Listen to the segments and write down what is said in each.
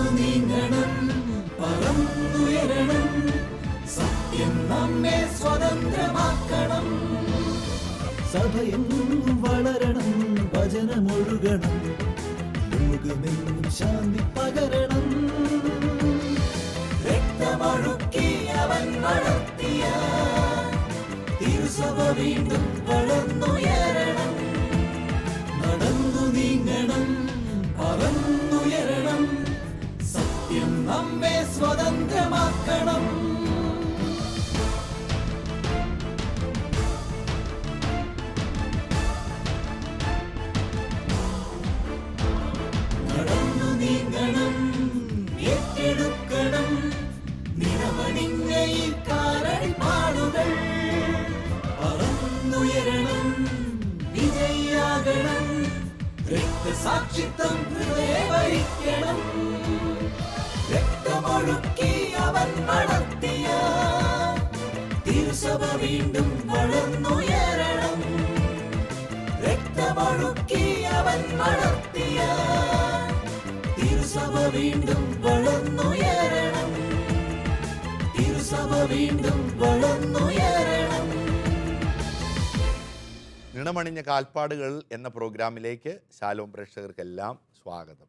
നടന്നു നീങ്ങണം, പറന്നുയരണം, സത്യം നമ്മെ സ്വതന്ത്രമാക്കണം. സഭയെന്നും വളരണം, വചനമൊഴുകണം, ലോകമെന്നും ശാന്തി പകരണം. രക്തമൊഴുക്കി അവൻ വളർത്തിയ തിരുസഭ വീണ്ടും വളർന്നുയരണം. നടന്നു നീങ്ങണം, പറന്നുയരണം, സത്യം നമ്മെ സ്വതന്ത്രമാക്കണം. നടന്നു നീങ്ങണം, ഏറ്റെടുക്കണം, നിറമണിഞ്ഞ ഈ കാലടിപ്പാടുകൾ. പറന്നുയരണം, വിജയിയാകണം, രക്തസാക്ഷിത്വം ഹൃദയവരിക്കണം. രക്തമൊഴുക്കി അവൻ വളർത്തിയ തിരുസഭ വീണ്ടും വളർന്നുയരണം. രക്തമൊഴുക്കി അവൻ വളർത്തിയ തിരുസഭ വീണ്ടും വളർന്നുയരണം. തിരുസഭ വീണ്ടും വളർന്നുയരണം. നിണമണിഞ്ഞ കാൽപ്പാടുകൾ എന്ന പ്രോഗ്രാമിലേക്ക് ശാലോം പ്രേക്ഷകർക്കെല്ലാം സ്വാഗതം.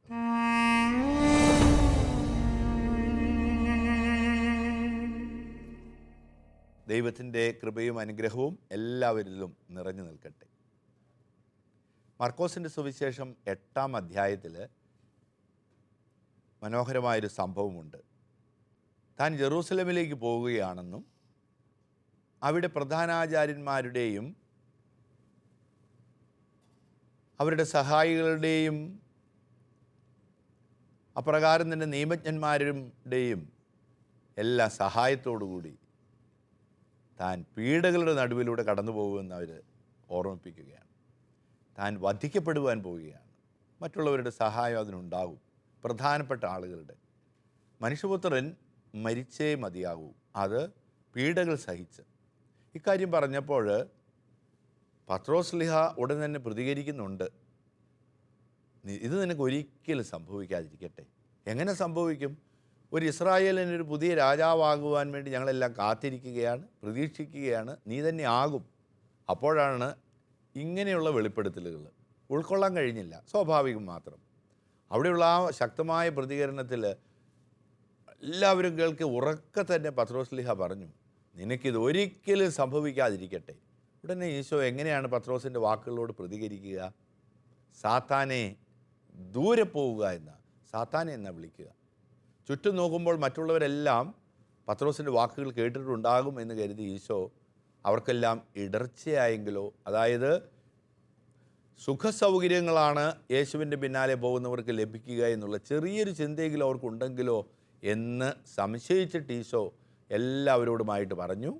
ദൈവത്തിൻ്റെ കൃപയും അനുഗ്രഹവും എല്ലാവരിലും നിറഞ്ഞു നിൽക്കട്ടെ. മർക്കോസിൻ്റെ സുവിശേഷം 8-ാം അധ്യായത്തിൽ മനോഹരമായൊരു സംഭവമുണ്ട്. താൻ ജെറൂസലമിലേക്ക് പോവുകയാണെന്നും അവിടെ പ്രധാനാചാര്യന്മാരുടെയും അവരുടെ സഹായികളുടെയും അപ്രകാരം തന്നെ നിയമജ്ഞന്മാരുടെയും എല്ലാ സഹായത്തോടുകൂടി താൻ പീഡകളുടെ നടുവിലൂടെ കടന്നു പോകുമെന്ന് അവർ ഓർമ്മിപ്പിക്കുകയാണ്. താൻ വധിക്കപ്പെടുവാൻ പോവുകയാണ്. മറ്റുള്ളവരുടെ സഹായം അതിനുണ്ടാകും, പ്രധാനപ്പെട്ട ആളുകളുടെ. മനുഷ്യപുത്രൻ മരിച്ചേ മതിയാകൂ, അത് പീഡകൾ സഹിച്ച്. ഇക്കാര്യം പറഞ്ഞപ്പോൾ പത്രോസ്ലിഹ ഉടൻ തന്നെ പ്രതികരിക്കുന്നുണ്ട്. ഇത് നിനക്ക് ഒരിക്കലും സംഭവിക്കാതിരിക്കട്ടെ. എങ്ങനെ സംഭവിക്കും? ഒരു ഇസ്രായേലിനൊരു പുതിയ രാജാവാകുവാൻ വേണ്ടി ഞങ്ങളെല്ലാം കാത്തിരിക്കുകയാണ്, പ്രതീക്ഷിക്കുകയാണ്. നീ തന്നെ ആകും. അപ്പോഴാണ് ഇങ്ങനെയുള്ള വെളിപ്പെടുത്തലുകൾ ഉൾക്കൊള്ളാൻ കഴിഞ്ഞില്ല. സ്വാഭാവികം മാത്രം. അവിടെയുള്ള ആ ശക്തമായ പ്രതികരണത്തിൽ എല്ലാവരും കേൾക്കെ ഉറക്കെ തന്നെ പത്രോസ്ലിഹ പറഞ്ഞു, നിനക്കിത് ഒരിക്കലും സംഭവിക്കാതിരിക്കട്ടെ. ഉടനെ ഈശോ എങ്ങനെയാണ് പത്രോസിൻ്റെ വാക്കുകളോട് പ്രതികരിക്കുക? സാത്താനെ ദൂരെ പോവുക എന്ന, സാത്താനെ എന്നാ വിളിക്കുക. ചുറ്റും നോക്കുമ്പോൾ മറ്റുള്ളവരെല്ലാം പത്രോസിൻ്റെ വാക്കുകൾ കേട്ടിട്ടുണ്ടാകും എന്ന് കരുതി ഈശോ അവർക്കെല്ലാം ഇടർച്ചയായെങ്കിലോ, അതായത് സുഖസൗകര്യങ്ങളാണ് യേശുവിൻ്റെ പിന്നാലെ പോകുന്നവർക്ക് ലഭിക്കുക എന്നുള്ള ചെറിയൊരു ചിന്തയെങ്കിലും അവർക്കുണ്ടെങ്കിലോ എന്ന് സംശയിച്ചിട്ട് ഈശോ എല്ലാവരോടുമായിട്ട് പറഞ്ഞു,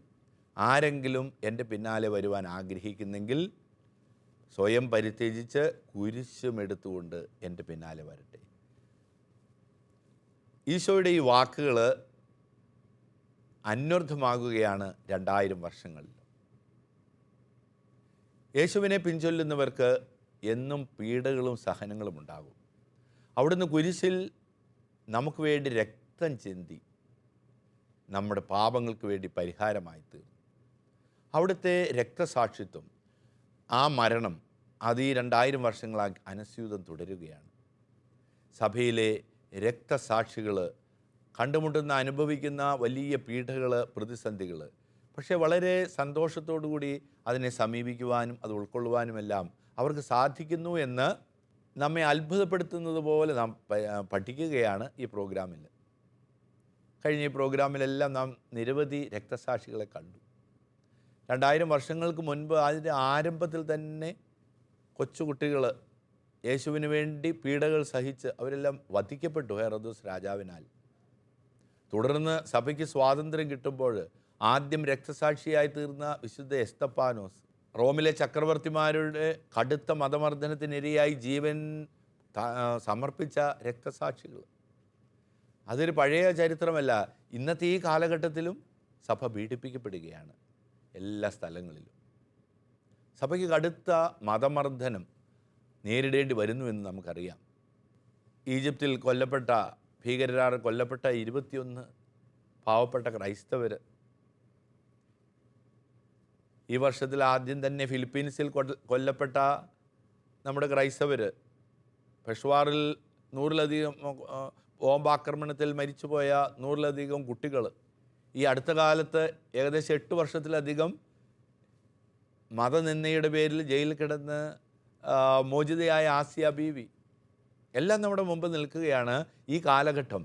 ആരെങ്കിലും എൻ്റെ പിന്നാലെ വരുവാൻ ആഗ്രഹിക്കുന്നെങ്കിൽ സ്വയം പരിത്യജിച്ച് കുരിശുമെടുത്തുകൊണ്ട് എൻ്റെ പിന്നാലെ വരട്ടെ. ഈശോയുടെ ഈ വാക്കുകൾ അന്വർത്ഥമാകുകയാണ് 2000 വർഷങ്ങളിൽ. യേശുവിനെ പിൻചൊല്ലുന്നവർക്ക് എന്നും പീഡകളും സഹനങ്ങളും ഉണ്ടാകും. അവിടുന്ന് കുരിശിൽ നമുക്ക് വേണ്ടി രക്തം ചിന്തി നമ്മുടെ പാപങ്ങൾക്ക് വേണ്ടി പരിഹാരമായി തീർന്നു. അവിടുത്തെ രക്തസാക്ഷിത്വം, ആ മരണം, അത് ഈ 2000 വർഷങ്ങളായി അനസ്യൂതം തുടരുകയാണ്. സഭയിലെ രക്തസാക്ഷികൾ കണ്ടുമുട്ടുന്ന, അനുഭവിക്കുന്ന വലിയ പീഡകൾ, പ്രതിസന്ധികൾ, പക്ഷേ വളരെ സന്തോഷത്തോടുകൂടി അതിനെ സമീപിക്കുവാനും അത് ഉൾക്കൊള്ളുവാനുമെല്ലാം അവർക്ക് സാധിക്കുന്നു എന്ന് നമ്മെ അത്ഭുതപ്പെടുത്തുന്നത് പോലെ നാം പഠിക്കുകയാണ് ഈ പ്രോഗ്രാമിൽ. കഴിഞ്ഞ ഈ പ്രോഗ്രാമിലെല്ലാം നാം നിരവധി രക്തസാക്ഷികളെ കണ്ടു. 2000 വർഷങ്ങൾക്ക് മുൻപ് അതിൻ്റെ ആരംഭത്തിൽ തന്നെ കൊച്ചുകുട്ടികൾ യേശുവിന് വേണ്ടി പീഡകൾ സഹിച്ച് അവരെല്ലാം വധിക്കപ്പെട്ടു ഹെറോദോസ് രാജാവിനാൽ. തുടർന്ന് സഭയ്ക്ക് സ്വാതന്ത്ര്യം കിട്ടുമ്പോൾ ആദ്യം രക്തസാക്ഷിയായി തീർന്ന വിശുദ്ധ എസ്തപ്പാനോസ്, റോമിലെ ചക്രവർത്തിമാരുടെ കടുത്ത മതമർദ്ദനത്തിനിരയായി ജീവൻ സമർപ്പിച്ച രക്തസാക്ഷികൾ. അതൊരു പഴയ ചരിത്രമല്ല. ഇന്നത്തെ ഈ കാലഘട്ടത്തിലും സഭ പീഡിപ്പിക്കപ്പെടുകയാണ് എല്ലാ സ്ഥലങ്ങളിലും. സഭയ്ക്ക് കടുത്ത മതമർദ്ദനം നേരിടേണ്ടി വരുന്നുവെന്ന് നമുക്കറിയാം. ഈജിപ്തിൽ കൊല്ലപ്പെട്ട ഭീകരരാൽ കൊല്ലപ്പെട്ട 21 പാവപ്പെട്ട ക്രൈസ്തവർ. ഈ വർഷത്തിൽ ആദ്യം തന്നെ ഫിലിപ്പീൻസിൽ കൊല്ലപ്പെട്ട നമ്മുടെ ക്രൈസ്തവർ, പെഷവാറിൽ 100-ലധികം ബോംബാക്രമണത്തിൽ മരിച്ചുപോയ 100-ലധികം കുട്ടികൾ, ഈ അടുത്ത കാലത്ത് ഏകദേശം 8 വർഷത്തിലധികം മതനിന്ദയുടെ പേരിൽ ജയിലിൽ കിടന്ന് മോചിതയായ ആസിയ ബീവി, എല്ലാം നമ്മുടെ മുമ്പ് നിൽക്കുകയാണ്. ഈ കാലഘട്ടം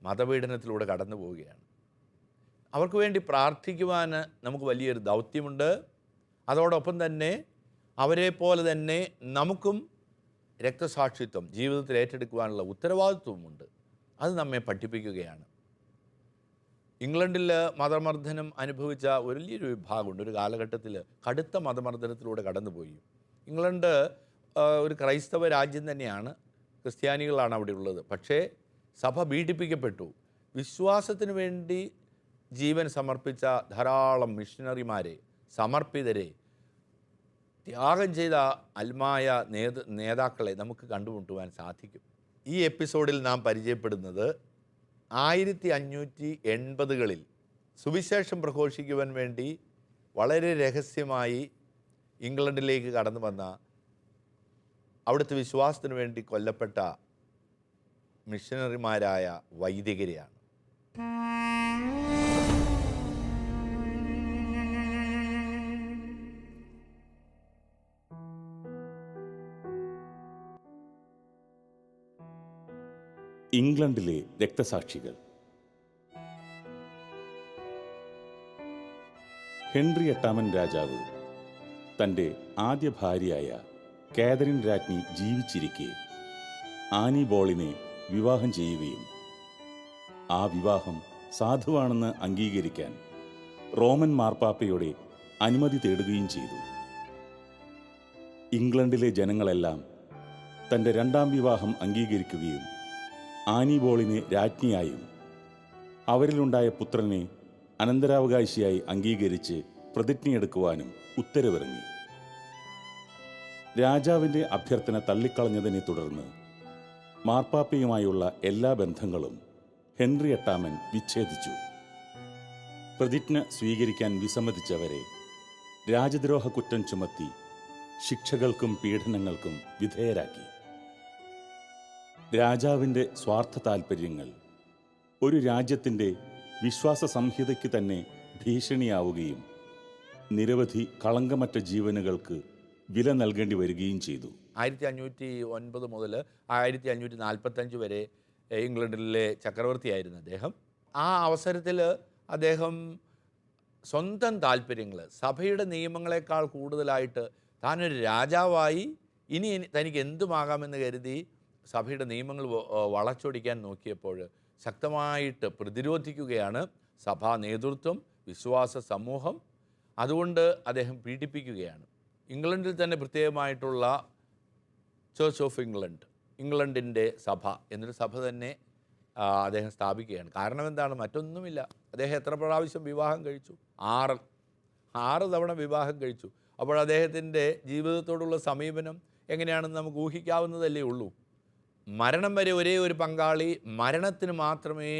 മതപീഡനത്തിലൂടെ കടന്നു പോവുകയാണ്. അവർക്ക് വേണ്ടി പ്രാർത്ഥിക്കുവാൻ നമുക്ക് വലിയൊരു ദൗത്യമുണ്ട്. അതോടൊപ്പം തന്നെ അവരെ പോലെ തന്നെ നമുക്കും രക്തസാക്ഷിത്വം ജീവിതത്തിൽ ഏറ്റെടുക്കുവാനുള്ള ഉത്തരവാദിത്വമുണ്ട്. അത് നമ്മെ പഠിപ്പിക്കുകയാണ്. ഇംഗ്ലണ്ടിൽ മതമർദ്ദനം അനുഭവിച്ച വലിയൊരു വിഭാഗമുണ്ട്. ഒരു കാലഘട്ടത്തിൽ കടുത്ത മതമർദ്ദനത്തിലൂടെ കടന്നുപോയി. ഇംഗ്ലണ്ട് ഒരു ക്രൈസ്തവ രാജ്യം തന്നെയാണ്, ക്രിസ്ത്യാനികളാണ് അവിടെ ഉള്ളത്. പക്ഷേ സഭ പീഡിപ്പിക്കപ്പെട്ടു. വിശ്വാസത്തിന് വേണ്ടി ജീവൻ സമർപ്പിച്ച ധാരാളം മിഷണറിമാരെ, സമർപ്പിതരെ, ത്യാഗം ചെയ്ത അൽമായ നേതാക്കളെ നമുക്ക് കണ്ടുമുട്ടുവാൻ സാധിക്കും. ഈ എപ്പിസോഡിൽ നാം പരിചയപ്പെടുന്നത് 1580കളിൽ സുവിശേഷം പ്രഘോഷിക്കുവാൻ വേണ്ടി വളരെ രഹസ്യമായി ഇംഗ്ലണ്ടിലേക്ക് കടന്നു വന്ന, അവിടുത്തെ വിശ്വാസത്തിന് വേണ്ടി കൊല്ലപ്പെട്ട മിഷണറിമാരായ വൈദികരെയാണ്. ഇംഗ്ലണ്ടിലെ രക്തസാക്ഷികൾ. ഹെൻറി 8 രാജാവ് തൻ്റെ ആദ്യ ഭാര്യയായ കാതറിൻ രാജ്ഞി ജീവിച്ചിരിക്കെ ആനി ബോളിനെ വിവാഹം ചെയ്യുകയും ആ വിവാഹം സാധുവാണെന്ന് അംഗീകരിക്കാൻ റോമൻ മാർപ്പാപ്പയുടെ അനുമതി തേടുകയും ചെയ്തു. ഇംഗ്ലണ്ടിലെ ജനങ്ങളെല്ലാം തൻ്റെ 2ാം വിവാഹം അംഗീകരിക്കുകയും ആനി ബോളിനെ രാജ്ഞിയായും അവരിലുണ്ടായ പുത്രനെ അനന്തരാവകാശിയായി അംഗീകരിച്ച് പ്രതിജ്ഞയെടുക്കുവാനും ഉത്തരവിറങ്ങി. രാജാവിൻ്റെ അഭ്യർത്ഥന തള്ളിക്കളഞ്ഞതിനെ തുടർന്ന് മാർപ്പാപ്പയുമായുള്ള എല്ലാ ബന്ധങ്ങളും ഹെൻറി 8 വിച്ഛേദിച്ചു. പ്രതിജ്ഞ സ്വീകരിക്കാൻ വിസമ്മതിച്ചവരെ രാജദ്രോഹ കുറ്റം ചുമത്തി ശിക്ഷകൾക്കും പീഡനങ്ങൾക്കും വിധേയരാക്കി. രാജാവിൻ്റെ സ്വാർത്ഥ താൽപ്പര്യങ്ങൾ ഒരു രാജ്യത്തിൻ്റെ വിശ്വാസ സംഹിതയ്ക്ക് തന്നെ ഭീഷണിയാവുകയും നിരവധി കളങ്കമറ്റ ജീവനുകൾക്ക് വില നൽകേണ്ടി വരികയും ചെയ്തു. 1509 മുതൽ 1545 വരെ ഇംഗ്ലണ്ടിലെ ചക്രവർത്തിയായിരുന്നു അദ്ദേഹം. ആ അവസരത്തിൽ അദ്ദേഹം സ്വന്തം താല്പര്യങ്ങൾ, സഭയുടെ നിയമങ്ങളെക്കാൾ കൂടുതലായിട്ട് താനൊരു രാജാവായി ഇനി തനിക്ക് എന്തുമാകാമെന്ന് കരുതി സഭയുടെ നിയമങ്ങൾ വളച്ചൊടിക്കാൻ നോക്കിയപ്പോൾ ശക്തമായിട്ട് പ്രതിരോധിക്കുകയാണ് സഭാ നേതൃത്വം, വിശ്വാസ സമൂഹം. അതുകൊണ്ട് അദ്ദേഹം പീഡിപ്പിക്കുകയാണ്. ഇംഗ്ലണ്ടിൽ തന്നെ പ്രത്യേകമായിട്ടുള്ള ചർച്ച് ഓഫ് ഇംഗ്ലണ്ട്, ഇംഗ്ലണ്ടിൻ്റെ സഭ എന്നൊരു സഭ തന്നെ അദ്ദേഹം സ്ഥാപിക്കുകയാണ്. കാരണം എന്താണ്? മറ്റൊന്നുമില്ല. അദ്ദേഹം എത്ര പ്രാവശ്യം വിവാഹം കഴിച്ചു? 6 തവണ വിവാഹം കഴിച്ചു. അപ്പോൾ അദ്ദേഹത്തിൻ്റെ ജീവിതത്തോടുള്ള സമീപനം എങ്ങനെയാണെന്ന് നമുക്ക് ഊഹിക്കാവുന്നതല്ലേ ഉള്ളൂ. മരണം വരെ ഒരേ ഒരു പങ്കാളി, മരണത്തിന് മാത്രമേ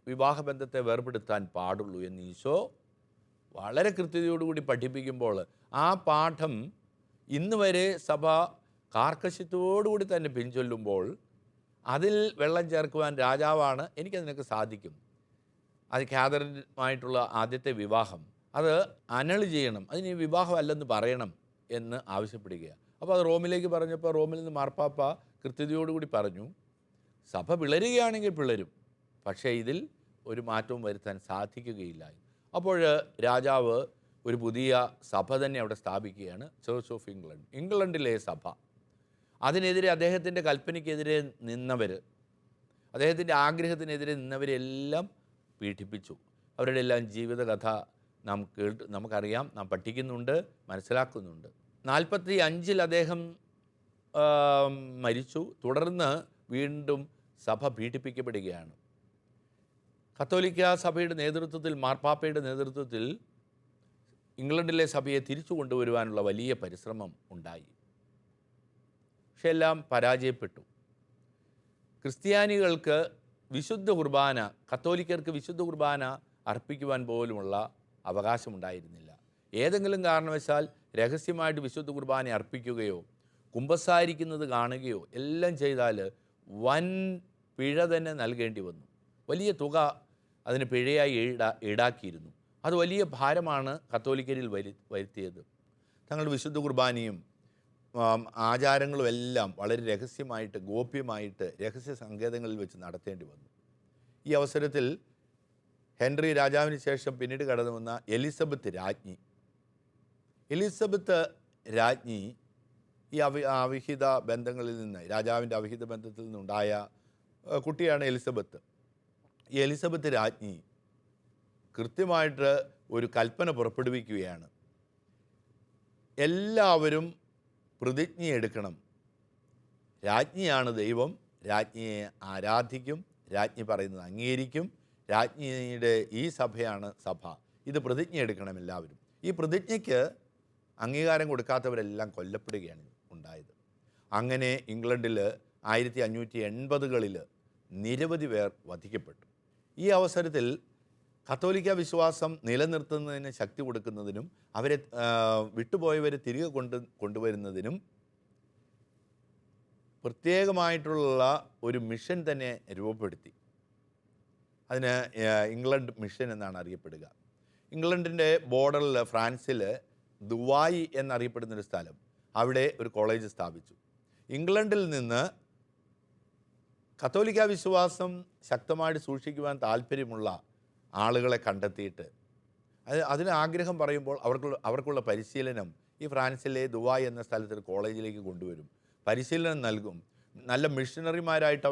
വിവാഹബന്ധത്തെ വേർപെടുത്താൻ പാടുള്ളൂ എന്ന് ഈശോ വളരെ കൃത്യതയോടുകൂടി പഠിപ്പിക്കുമ്പോൾ ആ പാഠം ഇന്ന് വരെ സഭ കാർക്കശ്യത്തോടുകൂടി തന്നെ പിൻചൊല്ലുമ്പോൾ അതിൽ വെള്ളം ചേർക്കുവാൻ രാജാവാണ്, എനിക്കതിനൊക്കെ സാധിക്കും. അത് കാതറിനുമായിട്ടുള്ള ആദ്യത്തെ വിവാഹം അത് അനൾ ചെയ്യണം, അതിന് വിവാഹമല്ലെന്ന് പറയണം എന്ന് ആവശ്യപ്പെടുകയാണ്. അപ്പോൾ അത് റോമിലേക്ക് പറഞ്ഞപ്പോൾ റോമിൽ നിന്ന് മാർപ്പാപ്പ കൃത്യതയോടുകൂടി പറഞ്ഞു, സഭ പിളരുകയാണെങ്കിൽ പിളരും, പക്ഷേ ഇതിൽ ഒരു മാറ്റവും വരുത്താൻ സാധിക്കുകയില്ല. അപ്പോൾ രാജാവ് ഒരു പുതിയ സഭ തന്നെ അവിടെ സ്ഥാപിക്കുകയാണ്, ചർച്ച് ഓഫ് ഇംഗ്ലണ്ട്, ഇംഗ്ലണ്ടിലെ സഭ. അതിനെതിരെ അദ്ദേഹത്തിൻ്റെ കൽപ്പനയ്ക്കെതിരെ നിന്നവർ, അദ്ദേഹത്തിൻ്റെ ആഗ്രഹത്തിനെതിരെ നിന്നവരെല്ലാം പീഡിപ്പിച്ചു. അവരുടെ എല്ലാം ജീവിതകഥ നമുക്കറിയാം, നാം പഠിക്കുന്നുണ്ട്, മനസ്സിലാക്കുന്നുണ്ട്. 45 അദ്ദേഹം മരിച്ചു. തുടർന്ന് വീണ്ടും സഭ പീഡിപ്പിക്കപ്പെടുകയാണ്. കത്തോലിക്ക സഭയുടെ നേതൃത്വത്തിൽ, മാർപ്പാപ്പയുടെ നേതൃത്വത്തിൽ ഇംഗ്ലണ്ടിലെ സഭയെ തിരിച്ചു കൊണ്ടുവരുവാനുള്ള വലിയ പരിശ്രമം ഉണ്ടായി. പക്ഷെ എല്ലാം പരാജയപ്പെട്ടു. ക്രിസ്ത്യാനികൾക്ക് വിശുദ്ധ കുർബാന, കത്തോലിക്കർക്ക് വിശുദ്ധ കുർബാന അർപ്പിക്കുവാൻ പോലുമുള്ള അവകാശമുണ്ടായിരുന്നില്ല. ഏതെങ്കിലും കാരണവശാൽ രഹസ്യമായിട്ട് വിശുദ്ധ കുർബാന അർപ്പിക്കുകയോ കുമ്പസാരിക്കുന്നത് കാണുകയോ എല്ലാം ചെയ്താൽ വൻ പിഴ തന്നെ നൽകേണ്ടി വന്നു. വലിയ തുക അതിന് പിഴയായി ഈടാക്കിയിരുന്നു. അത് വലിയ ഭാരമാണ് കത്തോലിക്കരിൽ വരുത്തിയത്. തങ്ങളുടെ വിശുദ്ധ കുർബാനയും ആചാരങ്ങളും എല്ലാം വളരെ രഹസ്യമായിട്ട്, ഗോപ്യമായിട്ട്, രഹസ്യ സങ്കേതങ്ങളിൽ വെച്ച് നടത്തേണ്ടി വന്നു. ഈ അവസരത്തിൽ ഹെൻറി രാജാവിന് ശേഷം പിന്നീട് കടന്നു വന്ന എലിസബത്ത് രാജ്ഞി ഈ അവിഹിത ബന്ധങ്ങളിൽ നിന്ന്, രാജാവിൻ്റെ അവിഹിത ബന്ധത്തിൽ നിന്നുണ്ടായ കുട്ടിയാണ് എലിസബത്ത്. ഈ എലിസബത്ത് രാജ്ഞി കൃത്യമായിട്ട് ഒരു കൽപ്പന പുറപ്പെടുവിക്കുകയാണ്. എല്ലാവരും പ്രതിജ്ഞയെടുക്കണം. രാജ്ഞിയാണ് ദൈവം, രാജ്ഞിയെ ആരാധിക്കും, രാജ്ഞി പറയുന്നത് അംഗീകരിക്കും, രാജ്ഞിയുടെ ഈ സഭയാണ് സഭ. ഇത് പ്രതിജ്ഞ എടുക്കണം എല്ലാവരും. ഈ പ്രതിജ്ഞയ്ക്ക് അംഗീകാരം കൊടുക്കാത്തവരെല്ലാം കൊല്ലപ്പെടുകയാണ് ഉണ്ടായത്. അങ്ങനെ ഇംഗ്ലണ്ടിൽ 1580കളിൽ നിരവധി പേർ വധിക്കപ്പെട്ടു. ഈ അവസരത്തിൽ കത്തോലിക്ക വിശ്വാസം നിലനിർത്തുന്നതിന് ശക്തി കൊടുക്കുന്നതിനും അവരെ വിട്ടുപോയവരെ തിരികെ കൊണ്ടുവരുന്നതിനും പ്രത്യേകമായിട്ടുള്ള ഒരു മിഷൻ തന്നെ രൂപപ്പെടുത്തി. അതിന് ഇംഗ്ലണ്ട് മിഷൻ എന്നാണ് അറിയപ്പെടുക. ഇംഗ്ലണ്ടിൻ്റെ ബോർഡറിൽ ഫ്രാൻസിൽ ദുബായ് എന്നറിയപ്പെടുന്നൊരു സ്ഥലം, അവിടെ ഒരു കോളേജ് സ്ഥാപിച്ചു. ഇംഗ്ലണ്ടിൽ നിന്ന് കത്തോലിക്ക വിശ്വാസം ശക്തമായിട്ട് സൂക്ഷിക്കുവാൻ താല്പര്യമുള്ള ആളുകളെ കണ്ടെത്തിയിട്ട് അതിന് ആഗ്രഹം പറയുമ്പോൾ അവർക്കുള്ള പരിശീലനം ഈ ഫ്രാൻസിലെ ദുബായ് എന്ന സ്ഥലത്തൊരു കോളേജിലേക്ക് കൊണ്ടുവരും, പരിശീലനം നൽകും. നല്ല മിഷണറിമാരായിട്ട്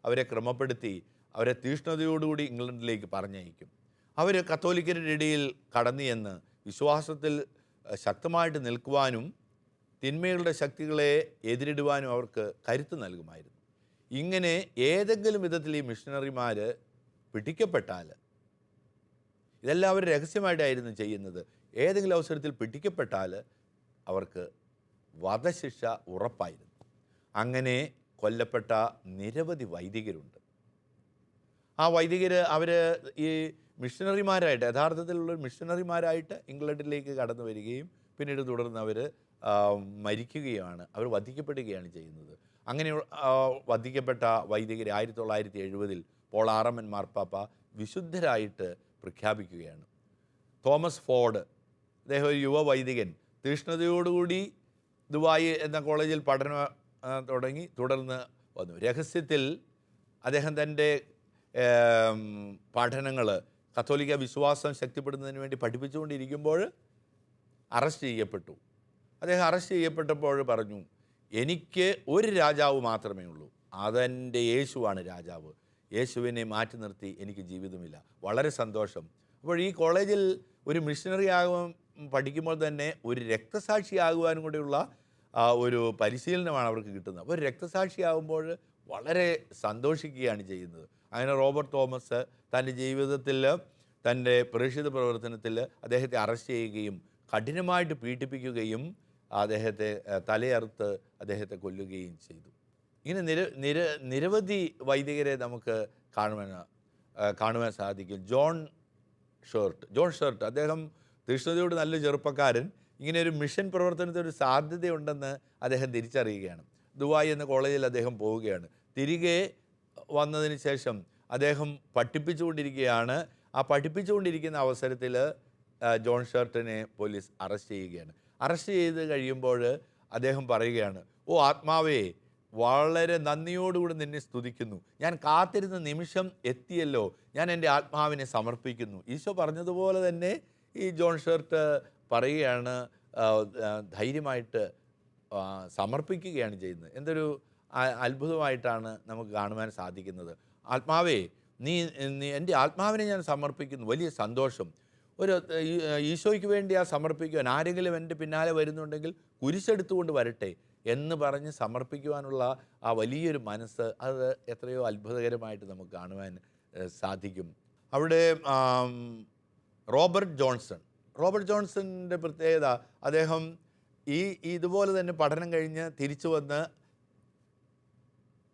അവരെ ക്രമപ്പെടുത്തി അവരെ തീഷ്ണതയോടുകൂടി ഇംഗ്ലണ്ടിലേക്ക് പറഞ്ഞയക്കും. അവർ കത്തോലിക്കരുടെ ഇടയിൽ കടന്നു ചെന്ന് വിശ്വാസത്തിൽ ശക്തമായിട്ട് നിൽക്കുവാനും തിന്മകളുടെ ശക്തികളെ എതിരിടുവാനും അവർക്ക് കരുത്ത് നൽകുമായിരുന്നു. ഇങ്ങനെ ഏതെങ്കിലും വിധത്തിൽ ഈ മിഷണറിമാർ പിടിക്കപ്പെട്ടാൽ, ഇതെല്ലാം അവർ രഹസ്യമായിട്ടായിരുന്നു ചെയ്യുന്നത്, ഏതെങ്കിലും അവസരത്തിൽ പിടിക്കപ്പെട്ടാൽ അവർക്ക് വധശിക്ഷ ഉറപ്പായിരുന്നു. അങ്ങനെ കൊല്ലപ്പെട്ട നിരവധി വൈദികരുണ്ട്. ആ വൈദികർ അവർ ഈ മിഷണറിമാരായിട്ട്, യഥാർത്ഥത്തിലുള്ള മിഷണറിമാരായിട്ട് ഇംഗ്ലണ്ടിലേക്ക് കടന്നു വരികയും പിന്നീട് തുടർന്ന് അവർ മരിക്കുകയാണ്, അവർ വധിക്കപ്പെടുകയാണ് ചെയ്യുന്നത്. അങ്ങനെ വധിക്കപ്പെട്ട വൈദികരെ 1970 പോൾ ആറാമൻ മാർപ്പാപ്പ വിശുദ്ധരായിട്ട് പ്രഖ്യാപിക്കുകയാണ്. തോമസ് ഫോർഡ്, അദ്ദേഹം ഒരു യുവ വൈദികൻ, തീഷ്ണതയോടുകൂടി ദുബായ് എന്ന കോളേജിൽ പഠനം തുടങ്ങി, തുടർന്ന് വന്നു. രഹസ്യത്തിൽ അദ്ദേഹം തൻ്റെ പഠനങ്ങൾ കത്തോലിക്ക വിശ്വാസം ശക്തിപ്പെടുന്നതിന് വേണ്ടി പഠിപ്പിച്ചുകൊണ്ടിരിക്കുമ്പോൾ അറസ്റ്റ് ചെയ്യപ്പെട്ടു. അദ്ദേഹം അറസ്റ്റ് ചെയ്യപ്പെട്ടപ്പോൾ പറഞ്ഞു, എനിക്ക് ഒരു രാജാവ് മാത്രമേ ഉള്ളൂ, അതെൻ്റെ യേശുവാണ് രാജാവ്. യേശുവിനെ മാറ്റി നിർത്തി എനിക്ക് ജീവിതമില്ല. വളരെ സന്തോഷം. അപ്പോൾ ഈ കോളേജിൽ ഒരു മിഷണറി പഠിക്കുമ്പോൾ തന്നെ ഒരു രക്തസാക്ഷിയാകുവാനും കൂടെയുള്ള ഒരു പരിശീലനമാണ് അവർക്ക് കിട്ടുന്നത്. അപ്പോൾ രക്തസാക്ഷിയാകുമ്പോൾ വളരെ സന്തോഷിക്കുകയാണ് ചെയ്യുന്നത്. അങ്ങനെ റോബർട്ട് തോമസ് തൻ്റെ ജീവിതത്തിൽ, തൻ്റെ പ്രേക്ഷിത പ്രവർത്തനത്തിൽ അദ്ദേഹത്തെ അറസ്റ്റ് ചെയ്യുകയും കഠിനമായിട്ട് പീഡിപ്പിക്കുകയും അദ്ദേഹത്തെ തലയറുത്ത് അദ്ദേഹത്തെ കൊല്ലുകയും ചെയ്തു. ഇങ്ങനെ നിരവധി വൈദികരെ നമുക്ക് കാണുവാൻ സാധിക്കും. ജോൺ ഷെർട്ട് അദ്ദേഹം തീഷ്ണതയോട് നല്ല ചെറുപ്പക്കാരൻ. ഇങ്ങനെ ഒരു മിഷൻ പ്രവർത്തനത്തിന് ഒരു സാധ്യതയുണ്ടെന്ന് അദ്ദേഹം തിരിച്ചറിയുകയാണ്. ദുബായ് എന്ന കോളേജിൽ അദ്ദേഹം പോവുകയാണ്. തിരികെ വന്നതിന് ശേഷം അദ്ദേഹം പഠിപ്പിച്ചുകൊണ്ടിരിക്കുകയാണ്. ആ പഠിപ്പിച്ചുകൊണ്ടിരിക്കുന്ന അവസരത്തിൽ ജോൺ ഷെർട്ടിനെ പോലീസ് അറസ്റ്റ് ചെയ്യുകയാണ്. അറസ്റ്റ് ചെയ്ത് കഴിയുമ്പോൾ അദ്ദേഹം പറയുകയാണ്, ഓ ആത്മാവേ, വളരെ നന്ദിയോടുകൂടി നിന്നെ സ്തുതിക്കുന്നു, ഞാൻ കാത്തിരുന്ന നിമിഷം എത്തിയല്ലോ, ഞാൻ എൻ്റെ ആത്മാവിനെ സമർപ്പിക്കുന്നു. ഈശോ പറഞ്ഞതുപോലെ തന്നെ ഈ ജോൺ ഷെർട്ട് പറയുകയാണ്, ധൈര്യമായിട്ട് സമർപ്പിക്കുകയാണ് ചെയ്യുന്നത്. എന്തൊരു അത്ഭുതമായിട്ടാണ് നമുക്ക് കാണുവാൻ സാധിക്കുന്നത്. ആത്മാവേ, നീ എൻ്റെ ആത്മാവിനെ ഞാൻ സമർപ്പിക്കുന്നു, വലിയ സന്തോഷം. ഒരു ഈശോയ്ക്ക് വേണ്ടി ആ സമർപ്പിക്കുവാൻ, ആരെങ്കിലും എൻ്റെ പിന്നാലെ വരുന്നുണ്ടെങ്കിൽ കുരിശെടുത്തുകൊണ്ട് വരട്ടെ എന്ന് പറഞ്ഞ് സമർപ്പിക്കുവാനുള്ള ആ വലിയൊരു മനസ്സ്, അത് എത്രയോ അത്ഭുതകരമായിട്ട് നമുക്ക് കാണുവാൻ സാധിക്കും. അവിടെ റോബർട്ട് ജോൺസണിൻ്റെ പ്രത്യേകത, അദ്ദേഹം ഇതുപോലെ തന്നെ പഠനം കഴിഞ്ഞ് തിരിച്ചു വന്ന്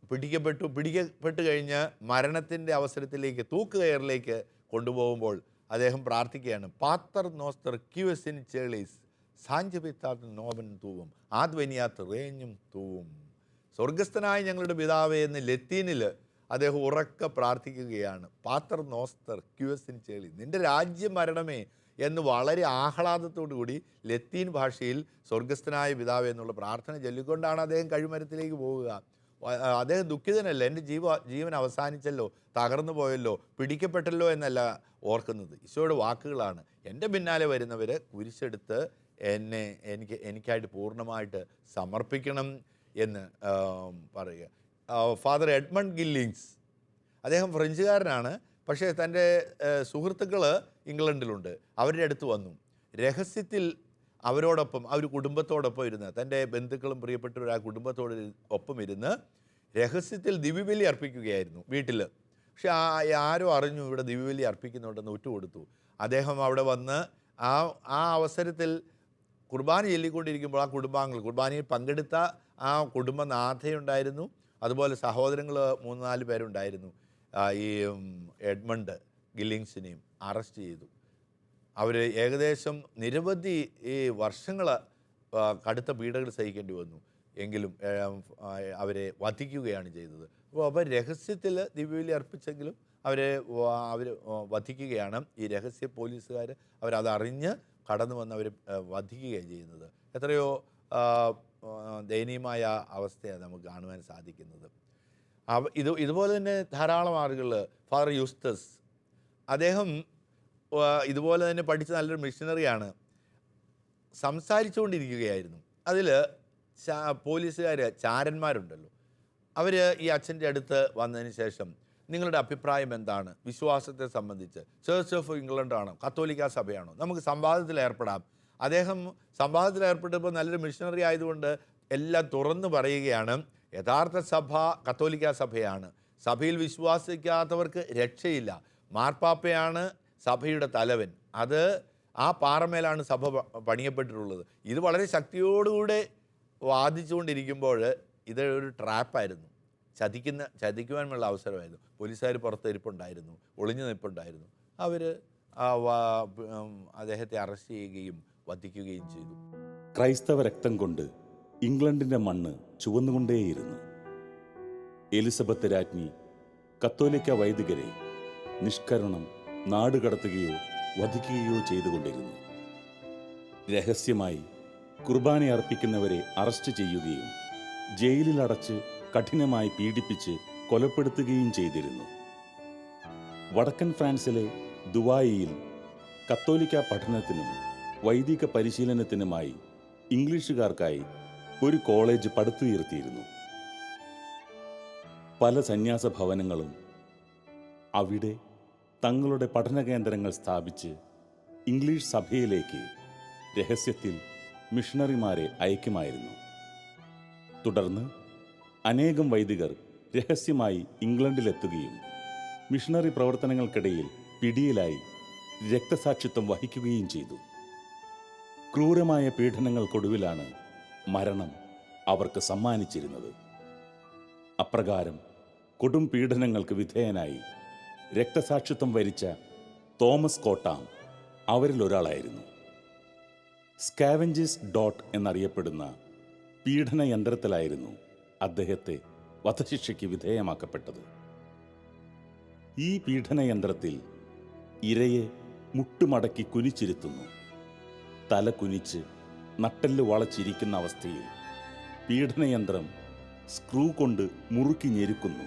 പിടിക്കപ്പെട്ട് കഴിഞ്ഞ് മരണത്തിൻ്റെ അവസരത്തിലേക്ക് തൂക്കുകയറിലേക്ക് കൊണ്ടുപോകുമ്പോൾ അദ്ദേഹം പ്രാർത്ഥിക്കുകയാണ്, പാത്തർ നോസ്തർ ക്യൂസിൻ ചേളീസ് സാഞ്ചപിത്താത്ത് നോവൻ തൂവും ആദ്വനിയാത്ത് റേഞ്ഞും തൂവും. സ്വർഗസ്ഥനായ ഞങ്ങളുടെ പിതാവേ എന്ന് ലത്തീനിൽ അദ്ദേഹം ഉറക്കെ പ്രാർത്ഥിക്കുകയാണ്. പാത്തർ നോസ്തർ ക്യൂസിൻ ചേളി, നിൻ്റെ രാജ്യം വരണമേ എന്ന് വളരെ ആഹ്ലാദത്തോടു കൂടി ലത്തീൻ ഭാഷയിൽ സ്വർഗസ്ഥനായ പിതാവേ എന്നുള്ള പ്രാർത്ഥന ചൊല്ലിക്കൊണ്ടാണ് അദ്ദേഹം കഴുമരത്തിലേക്ക് പോവുക. അദ്ദേഹം ദുഃഖിതനല്ല, എൻ്റെ ജീവൻ അവസാനിച്ചല്ലോ, തകർന്നു പോയല്ലോ, പിടിക്കപ്പെട്ടല്ലോ എന്നല്ല ഓർക്കുന്നത്. ഈശോയുടെ വാക്കുകളാണ്, എൻ്റെ പിന്നാലെ വരുന്നവർ കുരിശെടുത്ത് എനിക്കായിട്ട് പൂർണ്ണമായിട്ട് സമർപ്പിക്കണം എന്ന് പറയുക. ഫാദർ എഡ്മണ്ട് ഗില്ലിങ്സ്, അദ്ദേഹം ഫ്രഞ്ചുകാരനാണ്, പക്ഷേ തൻ്റെ സുഹൃത്തുക്കൾ ഇംഗ്ലണ്ടിലുണ്ട്. അവരുടെ അടുത്ത് വന്നു രഹസ്യത്തിൽ അവരോടൊപ്പം കുടുംബത്തോടൊപ്പം ഇരുന്ന്, തൻ്റെ ബന്ധുക്കളും പ്രിയപ്പെട്ടവരും ആ കുടുംബത്തോട് ഒപ്പം ഇരുന്ന് രഹസ്യത്തിൽ ദിവ്യബലി അർപ്പിക്കുകയായിരുന്നു വീട്ടിൽ. പക്ഷെ ആരോ അറിഞ്ഞു ഇവിടെ ദിവ്യബലി അർപ്പിക്കുന്നുണ്ടെന്ന് ഒറ്റുകൊടുത്തു. അദ്ദേഹം അവിടെ വന്ന് ആ അവസരത്തിൽ കുർബാന ചൊല്ലിക്കൊണ്ടിരിക്കുമ്പോൾ ആ കുർബാനയിൽ പങ്കെടുത്ത ആ കുടുംബനാഥയുണ്ടായിരുന്നു, അതുപോലെ സഹോദരങ്ങൾ 3-4 പേരുണ്ടായിരുന്നു. ഈ എഡ്മണ്ട് ഗില്ലിങ്സിനെയും അറസ്റ്റ് ചെയ്തു. അവർ ഏകദേശം നിരവധി വർഷങ്ങൾ കടുത്ത പീഡകൾ സഹിക്കേണ്ടി വന്നു. എങ്കിലും അവരെ വധിക്കുകയാണ് ചെയ്തത്. അപ്പോൾ രഹസ്യത്തിൽ ദിവ്യബലി അർപ്പിച്ചെങ്കിലും അവർ വധിക്കുകയാണ്. ഈ രഹസ്യ പോലീസുകാർ അവരതറിഞ്ഞ് കടന്നു വന്ന് അവർ വധിക്കുകയാണ് ചെയ്യുന്നത്. എത്രയോ ദയനീയമായ അവസ്ഥയാണ് നമുക്ക് കാണുവാൻ സാധിക്കുന്നത്. ഇതുപോലെ തന്നെ ധാരാളം ആളുകൾ, ഫാദർ യൂസ്തസ്, അദ്ദേഹം ഇതുപോലെ തന്നെ പഠിച്ച നല്ലൊരു മിഷനറിയാണ്. സംസാരിച്ചുകൊണ്ടിരിക്കുകയായിരുന്നു. അതിൽ പോലീസുകാർ ചാരന്മാരുണ്ടല്ലോ, അവർ ഈ അച്ഛൻ്റെ അടുത്ത് വന്നതിന് ശേഷം നിങ്ങളുടെ അഭിപ്രായം എന്താണ് വിശ്വാസത്തെ സംബന്ധിച്ച്? ചേർച്ച് ഓഫ് ഇംഗ്ലണ്ടാണോ കത്തോലിക്ക സഭയാണോ? നമുക്ക് സംവാദത്തിൽ ഏർപ്പെടാം. അദ്ദേഹം സംവാദത്തിൽ ഏർപ്പെട്ടപ്പോൾ നല്ലൊരു മിഷനറി ആയതുകൊണ്ട് എല്ലാം തുറന്നു പറയുകയാണ്. യഥാർത്ഥ സഭ കത്തോലിക്ക സഭയാണ്. സഭയിൽ വിശ്വസിക്കാത്തവർക്ക് രക്ഷയില്ല. മാർപ്പാപ്പയാണ് സഭയുടെ തലവൻ. ആ പാറമേലാണ് സഭ പണിയപ്പെട്ടിട്ടുള്ളത്. ഇത് വളരെ ശക്തിയോടുകൂടെ വാദിച്ചുകൊണ്ടിരിക്കുമ്പോൾ ഇതൊരു ട്രാപ്പായിരുന്നു, ചതിക്കുവാനുള്ള അവസരമായിരുന്നു. പോലീസുകാർ പുറത്തിരിപ്പുണ്ടായിരുന്നു, ഒളിഞ്ഞു നിൽപ്പുണ്ടായിരുന്നു. അവർ അദ്ദേഹത്തെ അറസ്റ്റ് ചെയ്യുകയും വധിക്കുകയും ചെയ്തു. ക്രൈസ്തവ രക്തം കൊണ്ട് ഇംഗ്ലണ്ടിൻ്റെ മണ്ണ് ചുവന്നുകൊണ്ടേയിരുന്നു. എലിസബത്ത് രാജ്ഞി കത്തോലിക്ക വൈദികരെ നിഷ്കരുണം നാടുകടത്തുകയോ വധിക്കുകയോ ചെയ്തുകൊണ്ടിരുന്നു. രഹസ്യമായി കുർബാന അർപ്പിക്കുന്നവരെ അറസ്റ്റ് ചെയ്യുകയും ജയിലിലടച്ച് കഠിനമായി പീഡിപ്പിച്ച് കൊലപ്പെടുത്തുകയും ചെയ്തിരുന്നു. വടക്കൻ ഫ്രാൻസിലെ ദുബായിയിൽ കത്തോലിക്ക പഠനത്തിനും വൈദിക പരിശീലനത്തിനുമായി ഇംഗ്ലീഷുകാർക്കായി ഒരു കോളേജ് പടുത്തുയർത്തിയിരുന്നു. പല സന്യാസ ഭവനങ്ങളും അവിടെ തങ്ങളുടെ പഠന കേന്ദ്രങ്ങൾ സ്ഥാപിച്ച് ഇംഗ്ലീഷ് സഭയിലേക്ക് രഹസ്യത്തിൽ മിഷണറിമാരെ അയക്കുമായിരുന്നു. തുടർന്ന് അനേകം വൈദികർ രഹസ്യമായി ഇംഗ്ലണ്ടിലെത്തുകയും മിഷണറി പ്രവർത്തനങ്ങൾക്കിടയിൽ പിടിയിലായി രക്തസാക്ഷിത്വം വഹിക്കുകയും ചെയ്തു. ക്രൂരമായ പീഡനങ്ങൾക്കൊടുവിലാണ് മരണം അവർക്ക് സമ്മാനിച്ചിരുന്നത്. അപ്രകാരം കൊടും പീഡനങ്ങൾക്ക് വിധേയനായി രക്തസാക്ഷിത്വം വരിച്ച തോമസ് കോട്ടാം അവരിലൊരാളായിരുന്നു. സ്കാവഞ്ചേഴ്സ് ഡോട്ട് എന്നറിയപ്പെടുന്ന പീഡനയന്ത്രത്തിലായിരുന്നു അദ്ദേഹത്തെ വധശിക്ഷയ്ക്ക് വിധേയമാക്കപ്പെട്ടത്. ഈ പീഡനയന്ത്രത്തിൽ ഇരയെ മുട്ടുമടക്കി കുനിച്ചിരുത്തുന്നു. തല കുനിച്ച് നട്ടെല്ല് വളച്ചിരിക്കുന്ന അവസ്ഥയിൽ പീഡനയന്ത്രം സ്ക്രൂ കൊണ്ട് മുറുക്കി ഞെരുക്കുന്നു.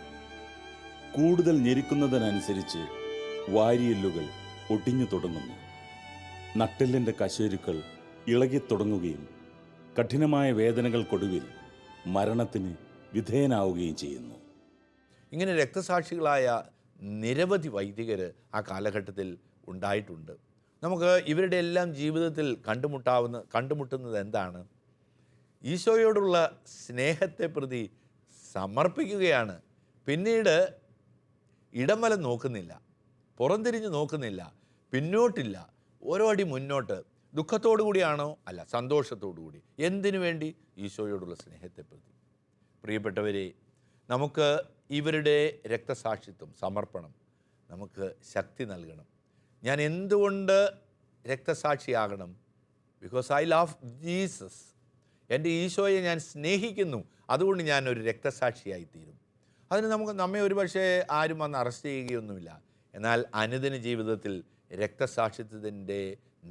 കൂടുതൽ ഞെരുക്കുന്നതിനനുസരിച്ച് വാരിയെല്ലുകൾ ഒടിഞ്ഞു തുടങ്ങുന്നു. നട്ടെല്ലിൻ്റെ കശേരുക്കൾ ഇളകിത്തുടങ്ങുകയും കഠിനമായ വേദനകൾക്കൊടുവിൽ മരണത്തിന് വിധേയനാവുകയും ചെയ്യുന്നു. ഇങ്ങനെ രക്തസാക്ഷികളായ നിരവധി വൈദികർ ആ കാലഘട്ടത്തിൽ ഉണ്ടായിട്ടുണ്ട്. നമുക്ക് ഇവരുടെ എല്ലാം ജീവിതത്തിൽ കണ്ടുമുട്ടുന്നത് എന്താണ്? ഈശോയോടുള്ള സ്നേഹത്തെ പ്രതി സമർപ്പിക്കുകയാണ്. പിന്നീട് ഇടംവലം നോക്കുന്നില്ല, പുറംതിരിഞ്ഞ് നോക്കുന്നില്ല, പിന്നോട്ടില്ല, ഓരോ അടി മുന്നോട്ട്. ദുഃഖത്തോടു കൂടിയാണോ? അല്ല, സന്തോഷത്തോടു കൂടി. എന്തിനു വേണ്ടി? ഈശോയോടുള്ള സ്നേഹത്തെ പ്രതി. പ്രിയപ്പെട്ടവരെ, നമുക്ക് ഇവരുടെ രക്തസാക്ഷിത്വം, സമർപ്പണം നമുക്ക് ശക്തി നൽകണം. ഞാൻ എന്തുകൊണ്ട് രക്തസാക്ഷിയാകണം? Because I love Jesus. എൻ്റെ ഈശോയെ ഞാൻ സ്നേഹിക്കുന്നു, അതുകൊണ്ട് ഞാനൊരു രക്തസാക്ഷിയായിത്തീരും. അതിന് നമ്മെ ഒരുപക്ഷെ ആരും വന്ന് അറസ്റ്റ് ചെയ്യുകയൊന്നുമില്ല. എന്നാൽ അനുദിന ജീവിതത്തിൽ രക്തസാക്ഷിത്വത്തിൻ്റെ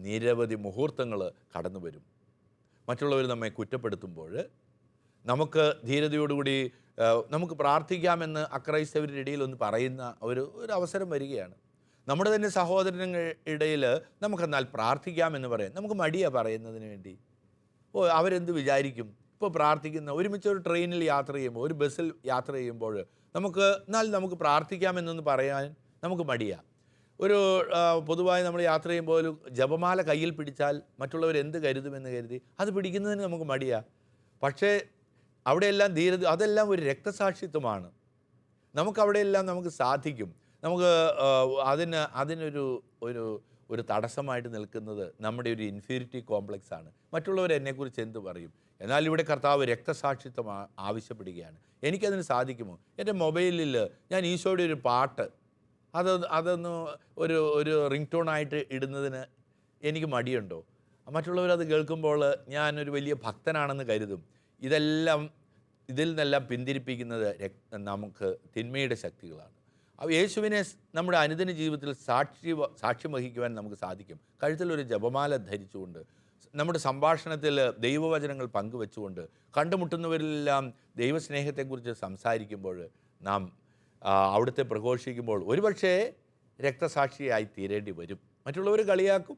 നിരവധി മുഹൂർത്തങ്ങൾ കടന്നു വരും. മറ്റുള്ളവർ നമ്മെ കുറ്റപ്പെടുത്തുമ്പോൾ നമുക്ക് ധീരതയോടുകൂടി നമുക്ക് പ്രാർത്ഥിക്കാമെന്ന് അക്രൈസ്തവരുടെ ഇടയിൽ ഒന്ന് പറയുന്ന ഒരു അവസരം വരികയാണ്. നമ്മുടെ തന്നെ സഹോദരങ്ങളുടെ ഇടയിൽ നമുക്കെന്നാൽ പ്രാർത്ഥിക്കാമെന്ന് പറയാം. നമുക്ക് മടിയാണ് പറയുന്നതിന് വേണ്ടി. അവരെന്ത് വിചാരിക്കും? ഇപ്പോൾ പ്രാർത്ഥിക്കുന്ന ഒരുമിച്ച് ഒരു ട്രെയിനിൽ യാത്ര ചെയ്യുമ്പോൾ, ഒരു ബസ്സിൽ യാത്ര ചെയ്യുമ്പോൾ നമുക്ക് പ്രാർത്ഥിക്കാമെന്നൊന്ന് പറയാൻ നമുക്ക് മടിയാണ്. ഒരു പൊതുവായി നമ്മൾ യാത്ര ചെയ്യുമ്പോൾ ഒരു ജപമാല കയ്യിൽ പിടിച്ചാൽ മറ്റുള്ളവർ എന്ത് കരുതുമെന്ന് കരുതി അത് പിടിക്കുന്നതിന് നമുക്ക് മടിയാണ്. പക്ഷേ അവിടെയെല്ലാം ധീരത, അതെല്ലാം ഒരു രക്തസാക്ഷിത്വമാണ്. നമുക്കവിടെയെല്ലാം നമുക്ക് സാധിക്കും. നമുക്ക് അതിനൊരു തടസ്സമായിട്ട് നിൽക്കുന്നത് നമ്മുടെ ഒരു ഇൻഫീരിറ്റി കോംപ്ലക്സ് ആണ്. മറ്റുള്ളവർ എന്നെക്കുറിച്ച് എന്ത് പറയും? എന്നാൽ ഇവിടെ കർത്താവ് രക്തസാക്ഷിത്വം ആവശ്യപ്പെടുകയാണ്. എനിക്കതിന് സാധിക്കുമോ? എൻ്റെ മൊബൈലിൽ ഞാൻ ഈശോയുടെ ഒരു പാട്ട് അതൊന്ന് ഒരു റിംഗ് ടോണായിട്ട് ഇടുന്നതിന് എനിക്ക് മടിയുണ്ടോ? മറ്റുള്ളവരത് കേൾക്കുമ്പോൾ ഞാനൊരു വലിയ ഭക്തനാണെന്ന് കരുതും. ഇതിൽ നിന്നെല്ലാം പിന്തിരിപ്പിക്കുന്നത് നമുക്ക് തിന്മയുടെ ശക്തികളാണ്. യേശുവിനെ നമ്മുടെ അനുദിന ജീവിതത്തിൽ സാക്ഷ്യം വഹിക്കുവാൻ നമുക്ക് സാധിക്കും. കഴുത്തിലൊരു ജപമാല ധരിച്ചുകൊണ്ട്, നമ്മുടെ സംഭാഷണത്തിൽ ദൈവവചനങ്ങൾ പങ്കുവെച്ചുകൊണ്ട്, കണ്ടുമുട്ടുന്നവരിലെല്ലാം ദൈവസ്നേഹത്തെക്കുറിച്ച് സംസാരിക്കുമ്പോൾ, നാം അവിടുത്തെ പ്രഘോഷിക്കുമ്പോൾ ഒരുപക്ഷേ രക്തസാക്ഷിയായി തീരേണ്ടി വരും. മറ്റുള്ളവർ കളിയാക്കും,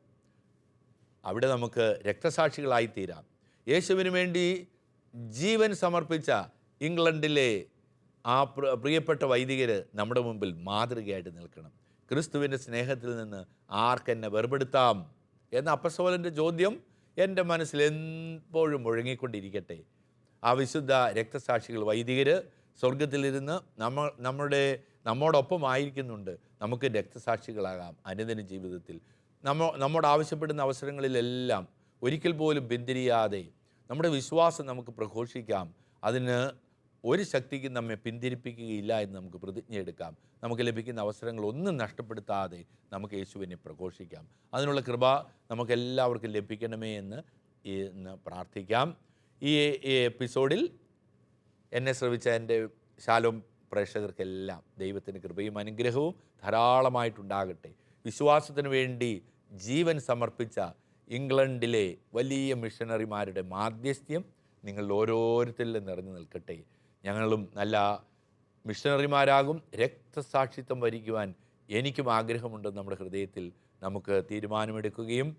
അവിടെ നമുക്ക് രക്തസാക്ഷികളായി തീരാം. യേശുവിന് വേണ്ടി ജീവൻ സമർപ്പിച്ച ഇംഗ്ലണ്ടിലെ ആ പ്രിയപ്പെട്ട വൈദികർ നമ്മുടെ മുമ്പിൽ മാതൃകയായിട്ട് നിൽക്കണം. ക്രിസ്തുവിൻ്റെ സ്നേഹത്തിൽ നിന്ന് ആർക്കെന്നെ വേർപെടുത്താം എന്ന അപ്പസ്തോലൻ്റെ ചോദ്യം എൻ്റെ മനസ്സിൽ എപ്പോഴും മുഴങ്ങിക്കൊണ്ടിരിക്കട്ടെ. ആ വിശുദ്ധ രക്തസാക്ഷികൾ വൈദികർ സ്വർഗത്തിലിരുന്ന് നമ്മോടൊപ്പം ആയിരിക്കുന്നുണ്ട്. നമുക്ക് രക്തസാക്ഷികളാകാം അനുദിന ജീവിതത്തിൽ. നമ്മോട് ആവശ്യപ്പെടുന്ന അവസരങ്ങളിലെല്ലാം ഒരിക്കൽ പോലും പിന്തിരിയാതെ നമ്മുടെ വിശ്വാസം നമുക്ക് പ്രഘോഷിക്കാം. അതിന് ഒരു ശക്തിക്കും നമ്മെ പിന്തിരിപ്പിക്കുകയില്ല എന്ന് നമുക്ക് പ്രതിജ്ഞ എടുക്കാം. നമുക്ക് ലഭിക്കുന്ന അവസരങ്ങൾ ഒന്നും നഷ്ടപ്പെടുത്താതെ നമുക്ക് യേശുവിനെ പ്രഘോഷിക്കാം. അതിനുള്ള കൃപ നമുക്കെല്ലാവർക്കും ലഭിക്കണമേ എന്ന് പ്രാർത്ഥിക്കാം. ഈ എപ്പിസോഡിൽ എന്നെ ശ്രവിച്ച എൻ്റെ ശാലോം പ്രേക്ഷകർക്കെല്ലാം ദൈവത്തിൻ്റെ കൃപയും അനുഗ്രഹവും ധാരാളമായിട്ടുണ്ടാകട്ടെ. വിശ്വാസത്തിന് വേണ്ടി ജീവൻ സമർപ്പിച്ച ഇംഗ്ലണ്ടിലെ വലിയ മിഷണറിമാരുടെ മാധ്യസ്ഥ്യം നിങ്ങൾ ഓരോരുത്തരിലും നിറഞ്ഞു നിൽക്കട്ടെ. ഞങ്ങളും നല്ല മിഷണറിമാരാകും. രക്തസാക്ഷിത്വം വരിക്കുവാൻ എനിക്കും ആഗ്രഹമുണ്ട്. നമ്മുടെ ഹൃദയത്തിൽ നമുക്ക് തീരുമാനമെടുക്കുകയും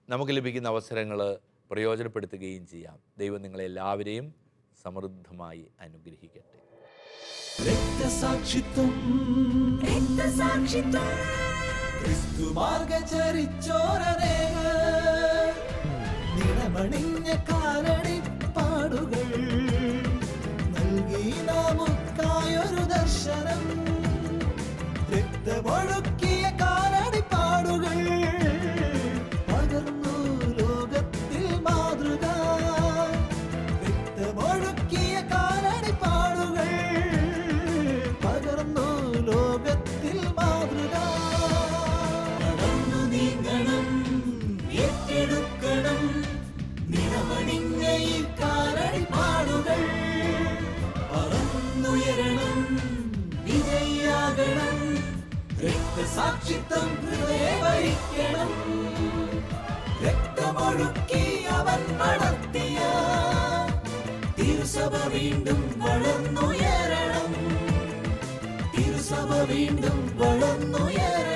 നമുക്ക് ലഭിക്കുന്ന അവസരങ്ങൾ പ്രയോജനപ്പെടുത്തുകയും ചെയ്യാം. ദൈവം നിങ്ങളെല്ലാവരെയും സമൃദ്ധമായി അനുഗ്രഹിക്കട്ടെ. രക്തസാക്ഷിത്വം ക്രിസ്തു മാർഗചരിച്ചോരനേക നിണമണിഞ്ഞ കാലടിപ്പാടുകൾ നൽകി നമുക്കായൊരു ദർശനം. രക്തമൊഴുക്കിയ കാലടിപ്പാടുകൾ പകർന്നു ലോകത്തിൽ മാതൃക. രക്തമൊഴുക്കിയ കാലടിപ്പാടുകൾ പകർന്നു ലോകത്തിൽ മാതൃക. നടന്നു നീങ്ങണം, ഏറ്റെടുക്കണം നിറമണിഞ്ഞ ഈ കാലടിപ്പാടുകൾ. പറന്നുയരണം, വിജയിയാകണം, രക്തസാക്ഷിത്വം ഹൃദയവരിക്കണം. രക്തമൊഴുക്കി അവൻ നടത്തിയ തിരുസഭ വീണ്ടും വളർന്നുയരണം. തിരുസഭ വീണ്ടും വളർന്നുയരണം.